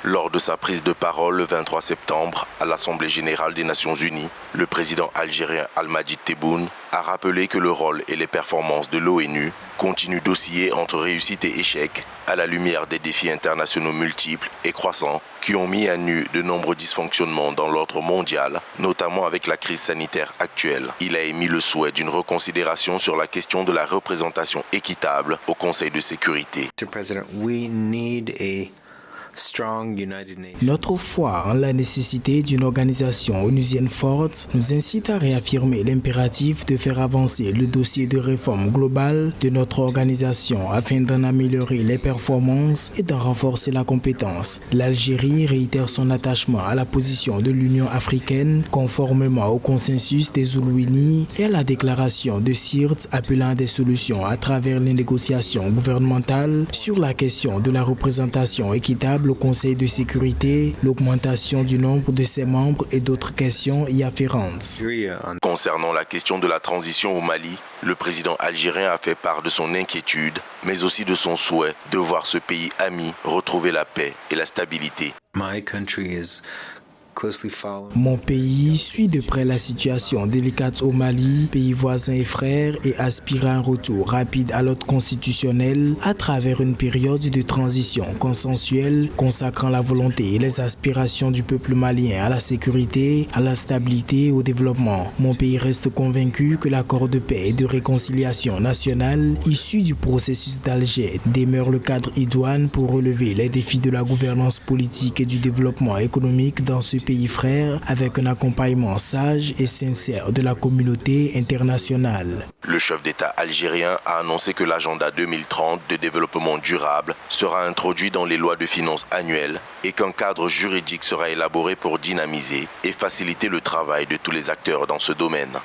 Lors de sa prise de parole le 23 septembre à l'Assemblée générale des Nations unies, le président algérien Al-Majid Tebboune a rappelé que le rôle et les performances de l'ONU continuent d'osciller entre réussite et échec à la lumière des défis internationaux multiples et croissants qui ont mis à nu de nombreux dysfonctionnements dans l'ordre mondial, notamment avec la crise sanitaire actuelle. Il a émis le souhait d'une reconsidération sur la question de la représentation équitable au Conseil de sécurité. Notre foi en la nécessité d'une organisation onusienne forte nous incite à réaffirmer l'impératif de faire avancer le dossier de réforme globale de notre organisation afin d'en améliorer les performances et d'en renforcer la compétence. L'Algérie réitère son attachement à la position de l'Union africaine conformément au consensus des Zoulouini et à la déclaration de Sirte appelant à des solutions à travers les négociations gouvernementales sur la question de la représentation équitable au Conseil de sécurité, l'augmentation du nombre de ses membres et d'autres questions y afférentes. Concernant la question de la transition au Mali, le président algérien a fait part de son inquiétude, mais aussi de son souhait de voir ce pays ami retrouver la paix et la stabilité. Mon pays suit de près la situation délicate au Mali, pays voisin et frère, et aspire à un retour rapide à l'ordre constitutionnel à travers une période de transition consensuelle consacrant la volonté et les aspirations du peuple malien à la sécurité, à la stabilité et au développement. Mon pays reste convaincu que l'accord de paix et de réconciliation nationale issu du processus d'Alger demeure le cadre idoine pour relever les défis de la gouvernance politique et du développement économique dans ce pays frère avec un accompagnement sage et sincère de la communauté internationale. Le chef d'État algérien a annoncé que l'agenda 2030 de développement durable sera introduit dans les lois de finances annuelles et qu'un cadre juridique sera élaboré pour dynamiser et faciliter le travail de tous les acteurs dans ce domaine.